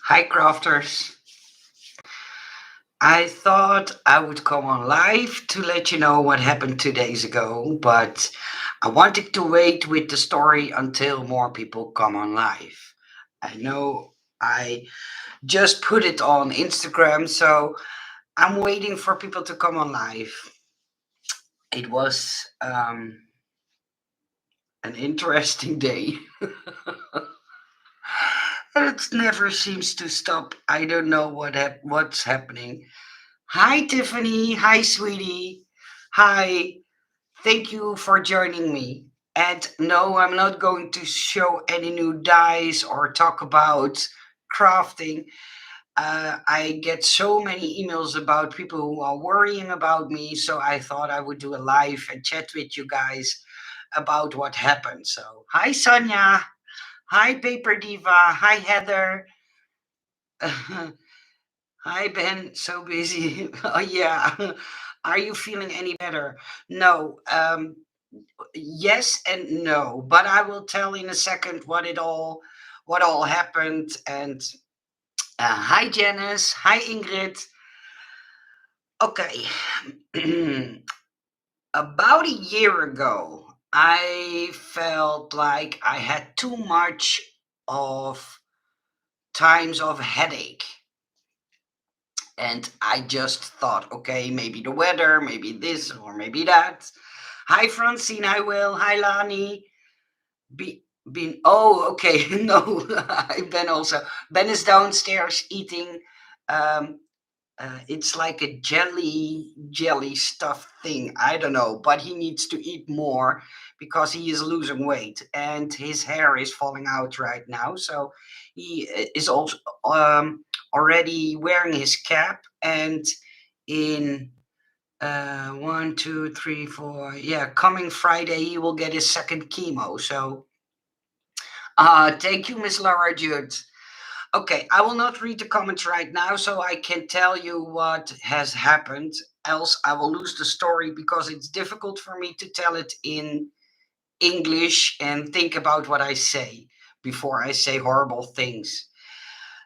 Hi, crafters. I thought I would come on live to let you know what happened 2 days ago, but I wanted to wait with the story until more people come on live. I know I just put it on Instagram, so I'm waiting for people to come on live. It was an interesting day. It never seems to stop. I don't know what's happening. Hi, Tiffany. Hi, sweetie. Hi. Thank you for joining me. And no, I'm not going to show any new dies or talk about crafting. I get so many emails about people who are worrying about me, so I thought I would do a live and chat with you guys about what happened. So, hi, Sonia. Hi, Paper Diva. Hi, Heather. Hi, Ben. So busy. Oh, yeah. Are you feeling any better? No. Yes and no. But I will tell in a second what all happened. And hi, Janice. Hi, Ingrid. Okay. About a year ago, I felt like I had too much of times of headache. And I just thought, okay, maybe the weather, maybe this, or maybe that. Hi, Francine. Hi, Will. Hi, Lani. Be, been. Oh, okay. No, I've been also. Ben is downstairs eating. Um, it's like a jelly stuff thing. I don't know, but he needs to eat more because he is losing weight and his hair is falling out right now. So he is also already wearing his cap, and in 1, 2, 3, 4, yeah, coming Friday he will get his second chemo. So thank you, Miss Laura Jude. Okay, I will not read the comments right now, so I can tell you what has happened. Else, I will lose the story because it's difficult for me to tell it in English and think about what I say before I say horrible things.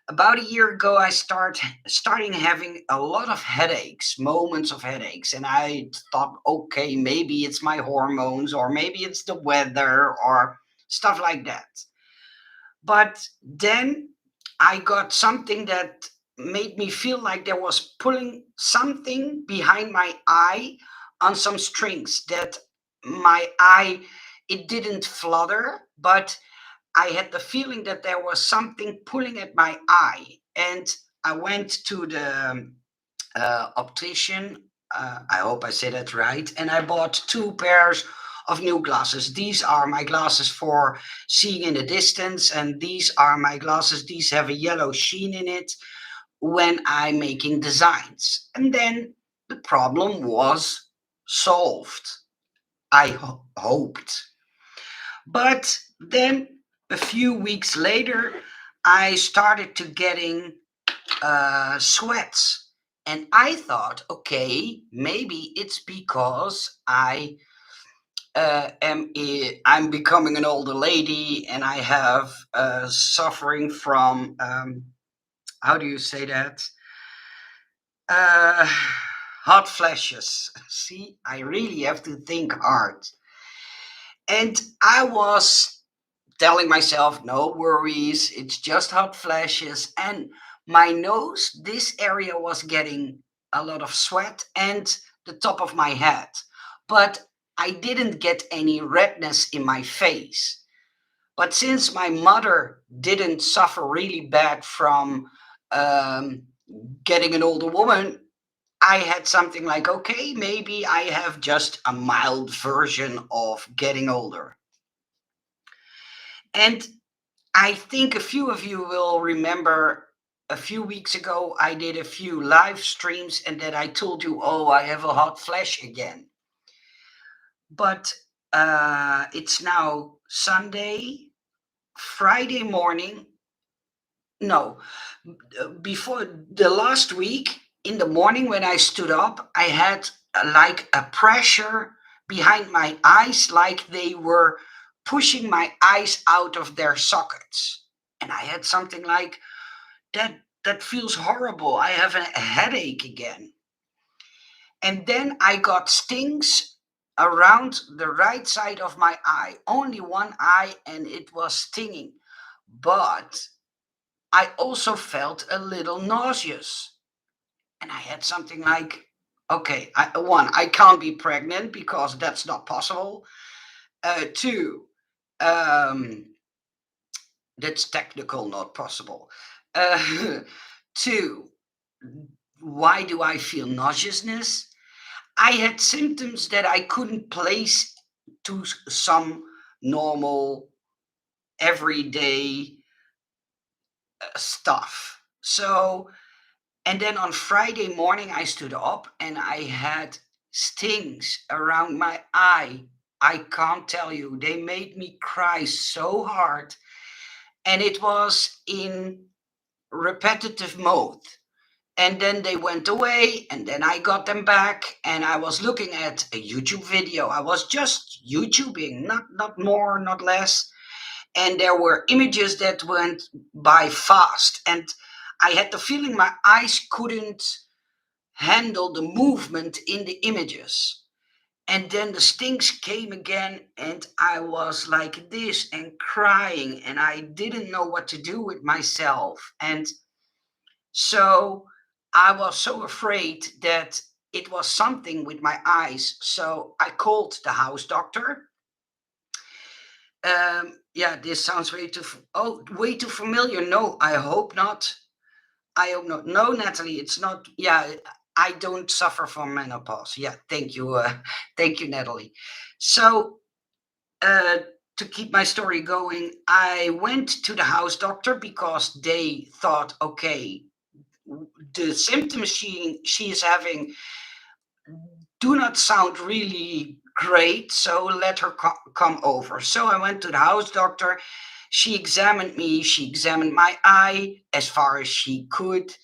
About a year ago, I starting having a lot of headaches, moments of headaches, and I thought, okay, maybe it's my hormones, or maybe it's the weather, or stuff like that. But then I got something that made me feel like there was pulling something behind my eye on some strings that my eye, it didn't flutter, but I had the feeling that there was something pulling at my eye. And I went to the optician. I hope I said that right. And I bought two pairs of new glasses. These are my glasses for seeing in the distance, and these are my glasses. These have a yellow sheen in it when I'm making designs. And then the problem was solved. I hoped. But then a few weeks later, I started to getting sweats. And I thought, okay, maybe it's because I'm becoming an older lady and I have suffering from how do you say that? Uh, hot flashes. See, I really have to think hard. And I was telling myself, no worries, it's just hot flashes. And my nose, this area was getting a lot of sweat, and the top of my head. But I didn't get any redness in my face. But since my mother didn't suffer really bad from um, getting an older woman, I had something like, okay, maybe I have just a mild version of getting older. And I think a few of you will remember a few weeks ago, I did a few live streams and then I told you, oh, I have a hot flash again. But it's now Sunday, Friday morning. No, before the last week in the morning when I stood up, I had like a pressure behind my eyes, like they were pushing my eyes out of their sockets. And I had something like, that feels horrible. I have a headache again. And then I got stings around the right side of my eye, only one eye, and it was stinging. But I also felt a little nauseous. And I had something like, okay, one, I can't be pregnant because that's not possible. Two, um, that's technical, not possible. Uh, two, why do I feel nauseousness? I had symptoms that I couldn't place to some normal, everyday stuff. So, and then on Friday morning, I stood up and I had stings around my eye. I can't tell you, they made me cry so hard. And it was in repetitive mode. And then they went away, and then I got them back, and I was looking at a YouTube video. I was just YouTubing, not more, not less. And there were images that went by fast, and I had the feeling my eyes couldn't handle the movement in the images. And then the stings came again, and I was like this and crying, and I didn't know what to do with myself. And so I was so afraid that it was something with my eyes. So I called the house doctor. Yeah, this sounds way too familiar. No, I hope not. I hope not. No, Natalie, it's not. Yeah, I don't suffer from menopause. Yeah, thank you, thank you, Natalie. So uh, to keep my story going, I went to the house doctor because they thought, okay, the symptoms she is having do not sound really great, so let her come over. So I went to the house doctor. She examined me, she examined my eye as far as she could,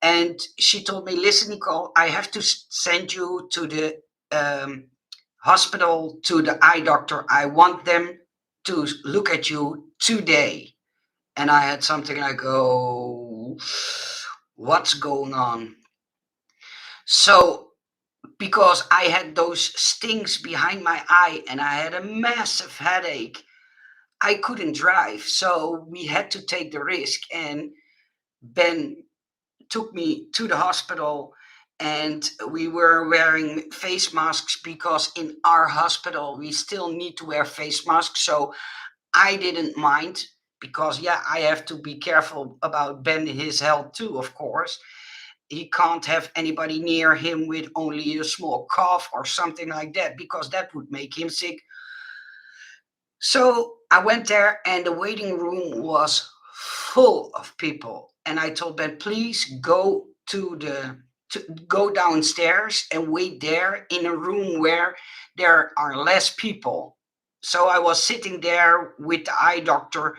and she told me, listen, Nicole, I have to send you to the hospital, to the eye doctor. I want them to look at you today. And I had something like, oh, what's going on? So because I had those stings behind my eye and I had a massive headache, I couldn't drive. So we had to take the risk. And Ben took me to the hospital, and we were wearing face masks because in our hospital we still need to wear face masks. So I didn't mind because, yeah, I have to be careful about Ben, his health too, of course. He can't have anybody near him with only a small cough or something like that, because that would make him sick. So I went there, and the waiting room was full of people. And I told Ben, please go downstairs and wait there in a room where there are less people. So I was sitting there with the eye doctor,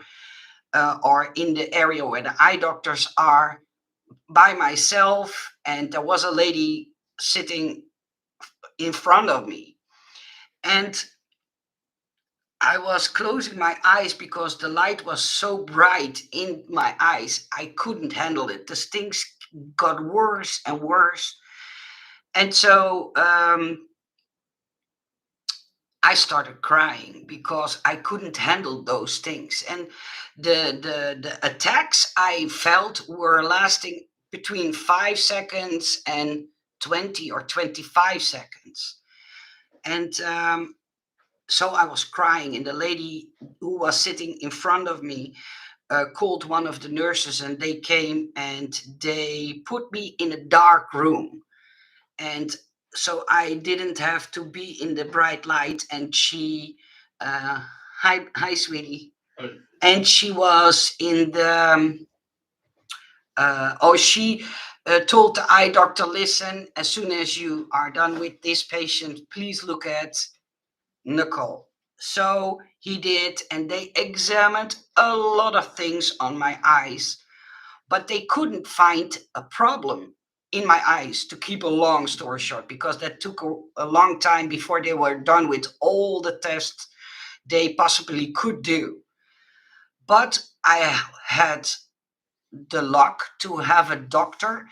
or in the area where the eye doctors are, by myself, and there was a lady sitting in front of me. And I was closing my eyes because the light was so bright in my eyes. I couldn't handle it. The stings got worse and worse. And so I started crying because I couldn't handle those things. And the attacks I felt were lasting between 5 seconds and 20 or 25 seconds. And so I was crying, and the lady who was sitting in front of me called one of the nurses, and they came and they put me in a dark room. And so I didn't have to be in the bright light. And she, hi, sweetie. And she was in the, she told the eye doctor, listen, as soon as you are done with this patient, please look at Nicole. So he did, and they examined a lot of things on my eyes, but they couldn't find a problem in my eyes, to keep a long story short, because that took a long time before they were done with all the tests they possibly could do. But I had the luck to have a doctor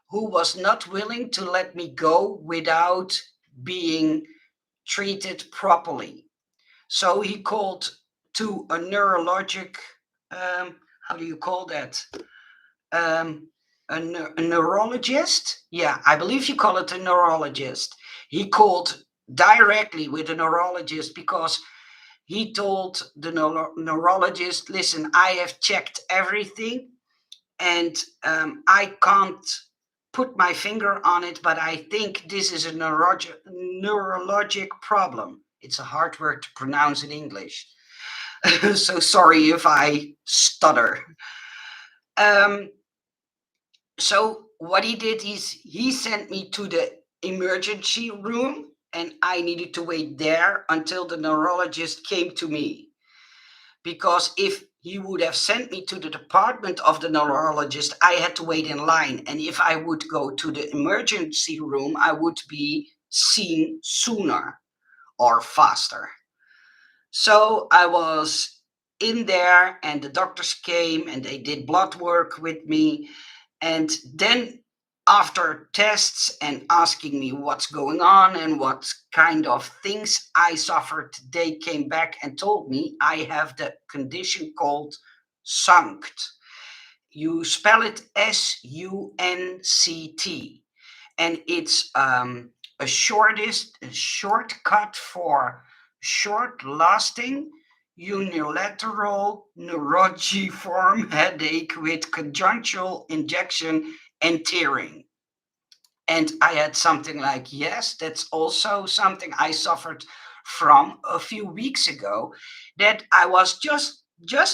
who was not willing to let me go without being treated properly. So he called to a neurologic, how do you call that? Um, a neurologist? Yeah, I believe you call it a neurologist. He called directly with a neurologist because he told the neurologist, listen, I have checked everything and I can't put my finger on it, but I think this is a neurologic problem. It's a hard word to pronounce in English. So sorry if I stutter. Um, so what he did is he sent me to the emergency room and I needed to wait there until the neurologist came to me. Because if he would have sent me to the department of the neurologist, I had to wait in line. And if I would go to the emergency room, I would be seen sooner or faster. So I was in there, and the doctors came and they did blood work with me. And then, after tests and asking me what's going on and what kind of things I suffered, they came back and told me I have the condition called Sunct. You spell it Sunct, and it's a shortcut for short-lasting unilateral neuralgiform headache with conjunctival injection and tearing. And I had something like, yes, that's also something I suffered from a few weeks ago, that I was just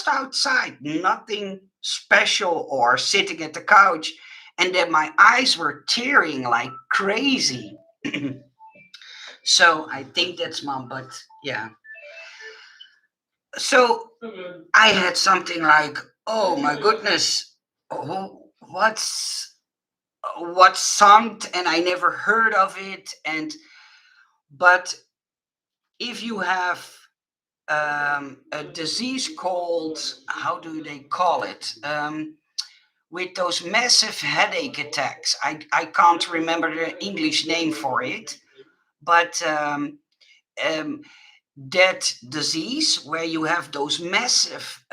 outside, nothing special, or sitting at the couch, and then my eyes were tearing like crazy. So I think that's mom, but yeah. So I had something like, oh my goodness, what's Sunct, and I never heard of it. And but if you have a disease called, how do they call it, with those massive headache attacks, I can't remember the English name for it, but um, that disease where you have those massive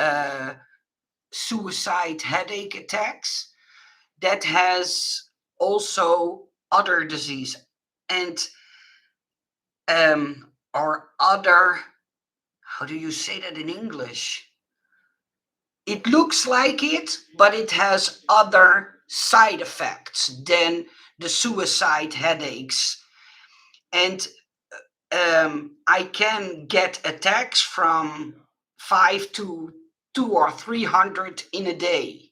suicide headache attacks, that has also other disease, and or other, how do you say that in English? It looks like it, but it has other side effects than the suicide headaches. And I can get attacks from 5 to 2 or 300 in a day.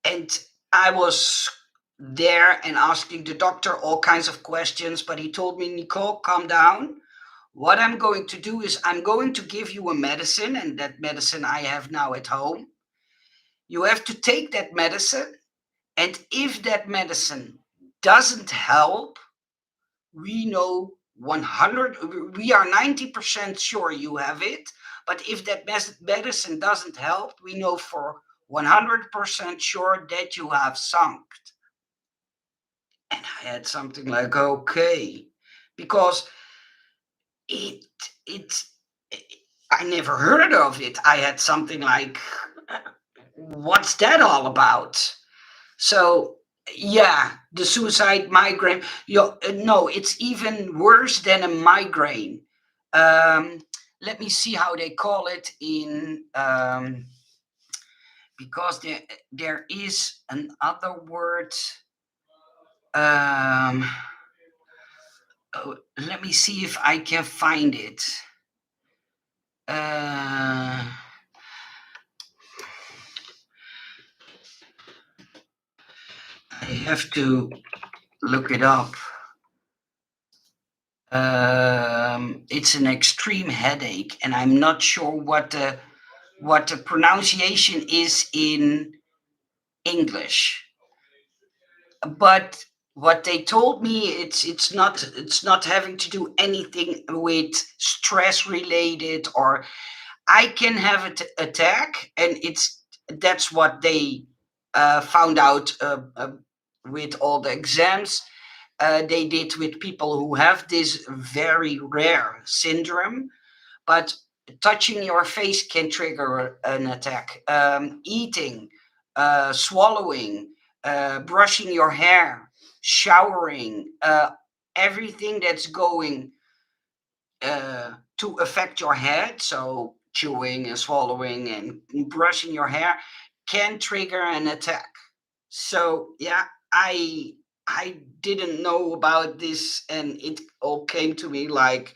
And I was there and asking the doctor all kinds of questions, but he told me, Nicole, calm down. What I'm going to do is I'm going to give you a medicine, and that medicine I have now at home. You have to take that medicine, and if that medicine doesn't help, we know 100, we are 90% sure you have it. But if that medicine doesn't help, we know for 100% sure that you have Sunct. And I had something like, okay, because it it's I never heard of it. I had something like, what's that all about? So yeah, the suicide migraine. No, it's even worse than a migraine. Um, Let me see how they call it in, because there is another word. Um, Let me see if I can find it. I have to look it up. It's an extreme headache, and I'm not sure what the pronunciation is in English. But what they told me, it's not having to do anything with stress related, or I can have an attack, and that's what they found out with all the exams they did with people who have this very rare syndrome. But touching your face can trigger an attack. Eating, swallowing, brushing your hair, showering, everything that's going to affect your head, so chewing and swallowing and brushing your hair, can trigger an attack. So yeah, I I didn't know about this, and it all came to me like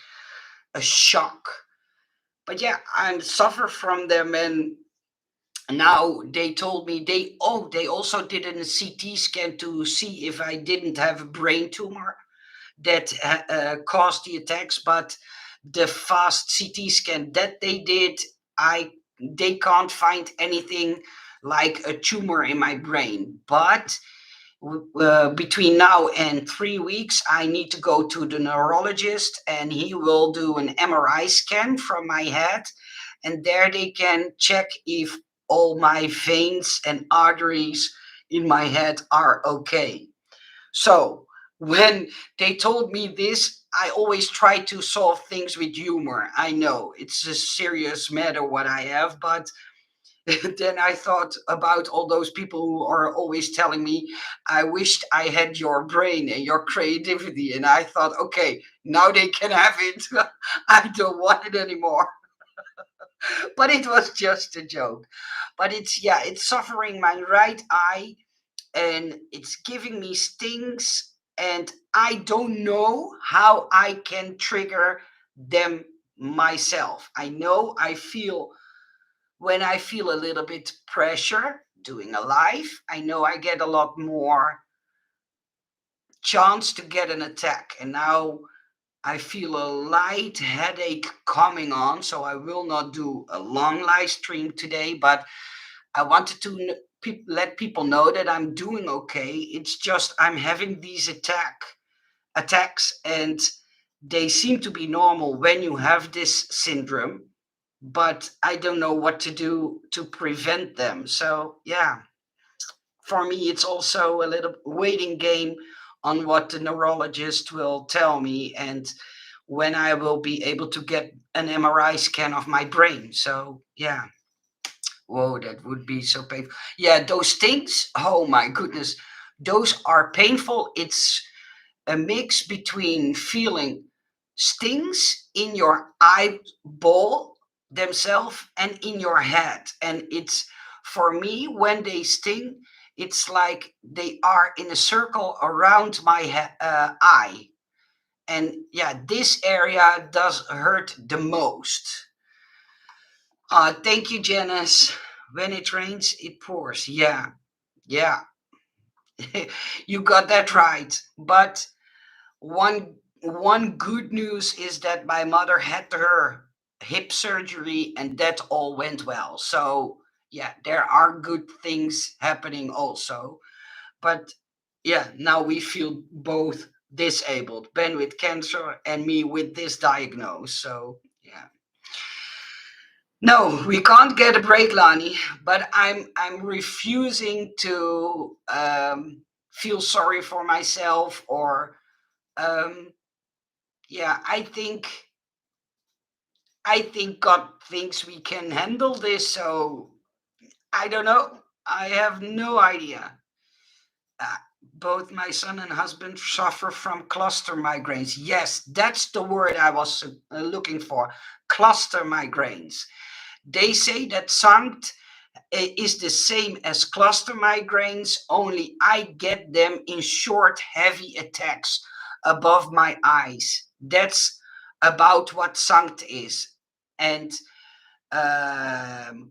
a shock. But yeah, I suffer from them, and now they told me they also did a CT scan to see if I didn't have a brain tumor that caused the attacks. But the fast CT scan that they did, I they can't find anything like a tumor in my brain. But between now and 3 weeks, I need to go to the neurologist, and he will do an MRI scan from my head, and there they can check if all my veins and arteries in my head are okay. So when they told me this, I always try to solve things with humor. I know it's a serious matter what I have, but then I thought about all those people who are always telling me, I wished I had your brain and your creativity. And I thought, okay, now they can have it. I don't want it anymore. But it was just a joke. But it's, yeah, it's suffering my right eye, and it's giving me stings. And I don't know how I can trigger them myself. I know I feel when I feel a little bit pressure doing a live, I know I get a lot more chance to get an attack. And now I feel a light headache coming on, so I will not do a long live stream today. But I wanted to let people know that I'm doing okay. It's just I'm having these attacks, and they seem to be normal when you have this syndrome, but I don't know what to do to prevent them. So yeah, for me, it's also a little waiting game on what the neurologist will tell me, and when I will be able to get an MRI scan of my brain. So yeah, whoa, that would be so painful. Yeah, those things. Oh my goodness, those are painful. It's a mix between feeling stings in your eyeball themselves and in your head. And it's, for me, when they sting, it's like they are in a circle around my eye. And yeah, this area does hurt the most. Thank you, Janice. When it rains, it pours. Yeah, yeah, you got that right. But one good news is that my mother had her hip surgery, and that all went well. So yeah, there are good things happening also. But yeah, now we feel both disabled, Ben with cancer and me with this diagnosis. So yeah. No, we can't get a break, Lani. But I'm refusing to feel sorry for myself, or um, yeah, I think God thinks we can handle this. So I don't know. I have no idea. Uh, Both my son and husband suffer from cluster migraines. Yes, that's the word I was looking for. Cluster migraines. They say that Sunct is the same as cluster migraines, only I get them in short, heavy attacks above my eyes. That's about what Sunct is. And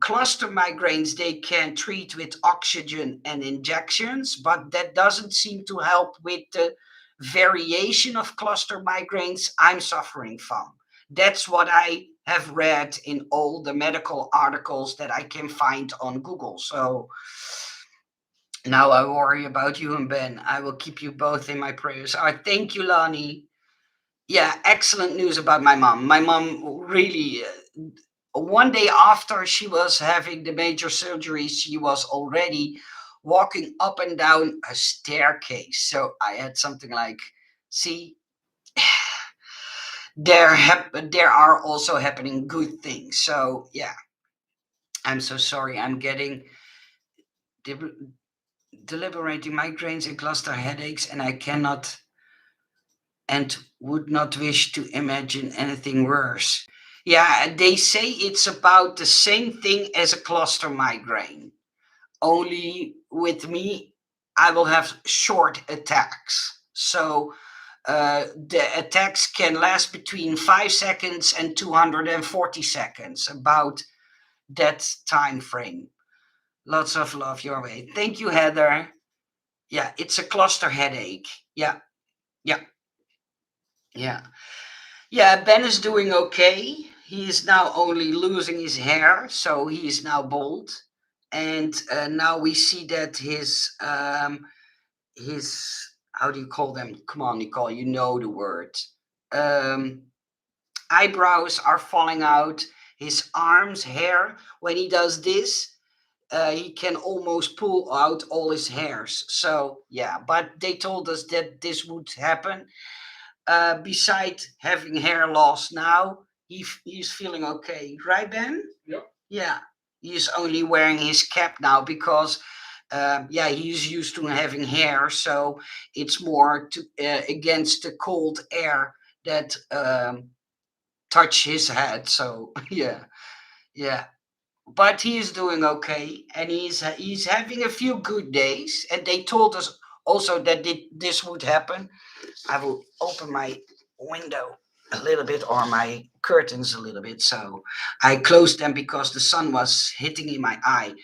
cluster migraines they can treat with oxygen and injections, but that doesn't seem to help with the variation of cluster migraines I'm suffering from. That's what I have read in all the medical articles that I can find on Google. So now I worry about you and Ben. I will keep you both in my prayers. Thank you, Lani. Yeah, excellent news about my mom. My mom really one day after she was having the major surgery, she was already walking up and down a staircase. So I had something like, see, there are also happening good things. So yeah, I'm so sorry. I'm getting deb- deliberating migraines and cluster headaches, and I cannot and would not wish to imagine anything worse. Yeah, they say it's about the same thing as a cluster migraine. Only with me, I will have short attacks. So the attacks can last between 5 seconds and 240 seconds, about that time frame. Lots of love your way. Thank you, Heather. Yeah, it's a cluster headache. Yeah, yeah, yeah. Yeah, Ben is doing okay. He is now only losing his hair, so he is now bald. And now we see that his how do you call them? Come on, Nicole, you know the word. Um, Eyebrows are falling out. His arms, hair. When he does this, he can almost pull out all his hairs. So yeah, but they told us that this would happen. Beside having hair loss now, he's feeling okay, right, Ben? Yep. Yeah, he's only wearing his cap now because yeah, he's used to having hair, so it's more to against the cold air that touch his head. So yeah, yeah. But he is doing okay, and he's having a few good days. And they told us also that this would happen. I will open my window a little bit or my curtains a little bit. So I closed them because the sun was hitting in my eye.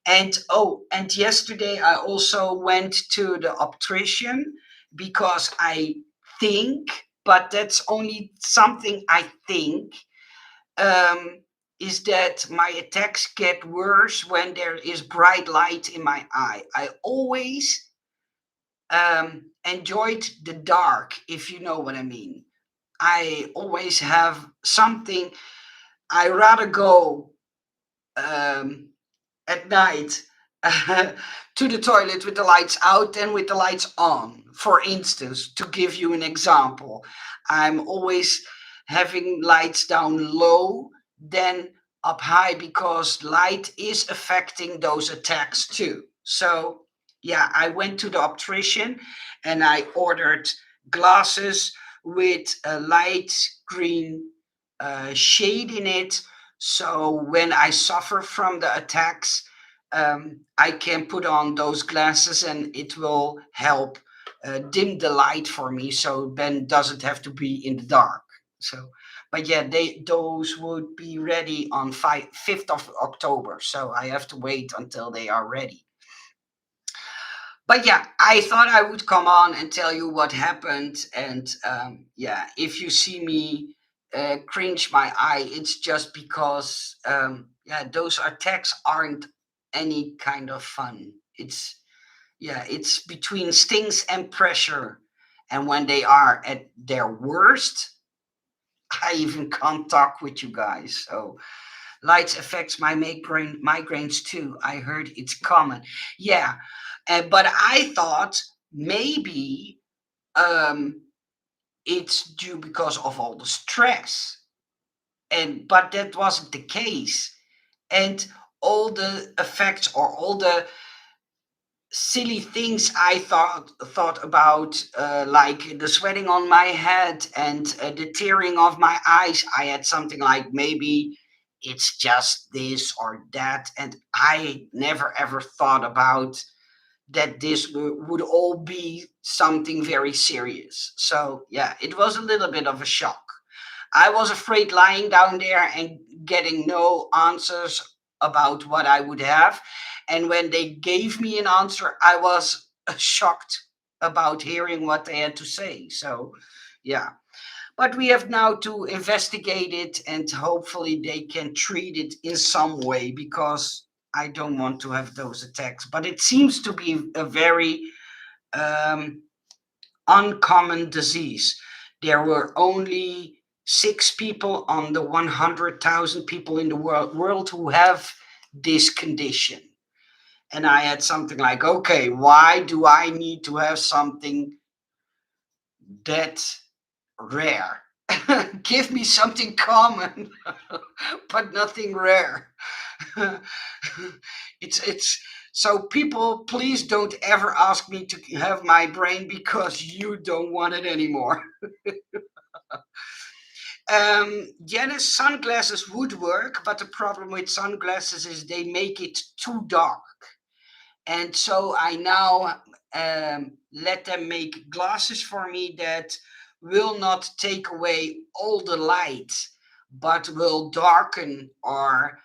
And oh, and yesterday I also went to the optician because I think, but that's only something I think, um, is that my attacks get worse when there is bright light in my eye. I always enjoyed the dark, if you know what I mean. I always have something. I rather go um, at night to the toilet with the lights out than with the lights on. For instance, to give you an example, I'm always having lights down low than up high because light is affecting those attacks too. So, yeah, I went to the optician and I ordered glasses with a light green shade in it. So when I suffer from the attacks, I can put on those glasses and it will help dim the light for me so Ben doesn't have to be in the dark. So, but yeah, those would be ready on 5th of October. So I have to wait until they are ready. But yeah, I thought I would come on and tell you what happened. And yeah, if you see me cringe my eye, it's just because yeah, those attacks aren't any kind of fun. It's yeah, it's between stings and pressure. And when they are at their worst, I even can't talk with you guys. So lights affects my migraines too. I heard it's common. Yeah, but I thought maybe um, it's due because of all the stress, and but that wasn't the case. And all the effects or all the silly things I thought about, like the sweating on my head and the tearing of my eyes. I had something like maybe it's just this or that, and I never ever thought about that this would all be something very serious. So yeah, it was a little bit of a shock. I was afraid lying down there and getting no answers about what I would have. And when they gave me an answer, I was shocked about hearing what they had to say. So, yeah. But we have now to investigate it and hopefully they can treat it in some way because I don't want to have those attacks. But it seems to be a very um, uncommon disease. There were only six people on the 100,000 people in the world who have this condition. And I had something like, okay, why do I need to have something that rare? Give me something common, but nothing rare. It's so people, please don't ever ask me to have my brain because you don't want it anymore. Janice, sunglasses would work, but the problem with sunglasses is they make it too dark. And so I now let them make glasses for me that will not take away all the light, but will darken or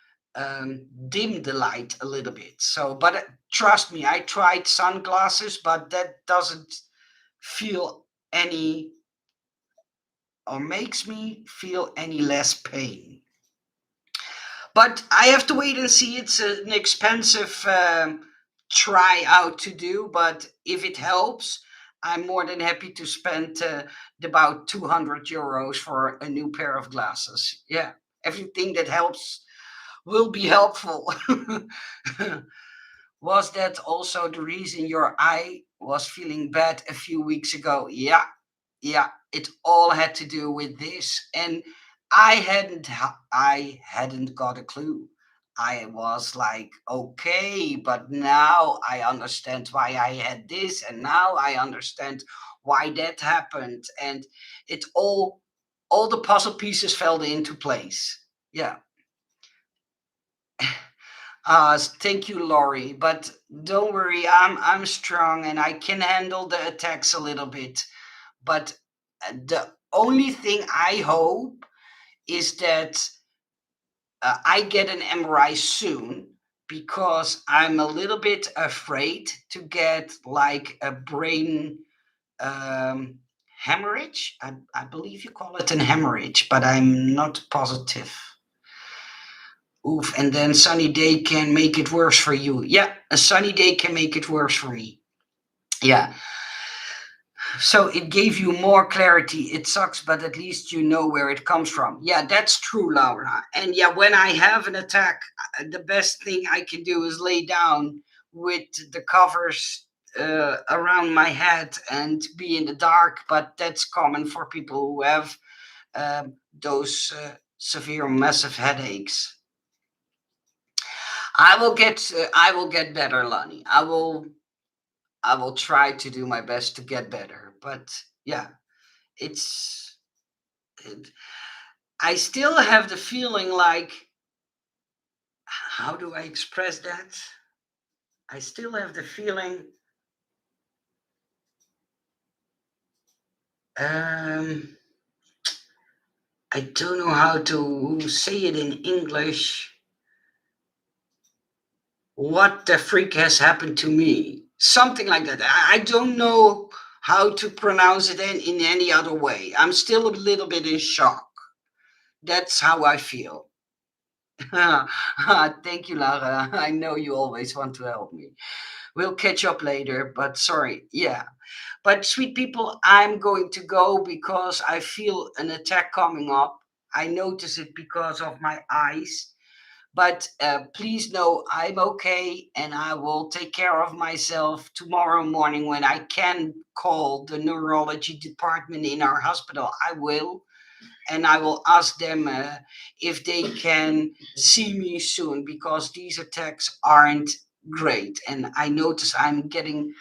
dim the light a little bit. So, but trust me, I tried sunglasses, but that doesn't feel any or makes me feel any less pain. But I have to wait and see. It's an expensive try out to do, but if it helps, I'm more than happy to spend about €200 for a new pair of glasses. Yeah, everything that helps will be helpful. Was that also the reason your eye was feeling bad a few weeks ago? Yeah, yeah, it all had to do with this, and I hadn't got a clue. I was like, okay, but now I understand why I had this, and now I understand why that happened, and it all the puzzle pieces fell into place. Yeah. Thank you, Laurie. But don't worry, I'm strong and I can handle the attacks a little bit. But the only thing I hope is that I get an MRI soon because I'm a little bit afraid to get like a brain um, hemorrhage. I believe you call it an hemorrhage, but I'm not positive. Oof, and then sunny day can make it worse for you. Yeah, a sunny day can make it worse for me. Yeah. So it gave you more clarity. It sucks, but at least you know where it comes from. Yeah, that's true, Laura. And yeah, when I have an attack, the best thing I can do is lay down with the covers around my head and be in the dark. But that's common for people who have those severe, massive headaches. I will get better, Lonnie. I will try to do my best to get better. But yeah, it's it, I still have the feeling like, how do I express that? I still have the feeling um I don't know how to say it in English. What the freak has happened to me? Something like that. I don't know how to pronounce it in any other way. I'm still a little bit in shock. That's how I feel. Thank you, Lara. I know you always want to help me. We'll catch up later, but sorry. Yeah. But sweet people, I'm going to go because I feel an attack coming up. I notice it because of my eyes. But please know I'm okay and I will take care of myself tomorrow morning when I can call the neurology department in our hospital. I will. And I will ask them if they can see me soon because these attacks aren't great. And I notice I'm getting,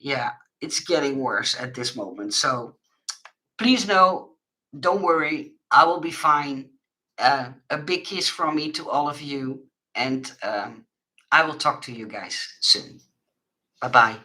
yeah, it's getting worse at this moment. So please know, don't worry, I will be fine. A big kiss from me to all of you. And I will talk to you guys soon. Bye bye.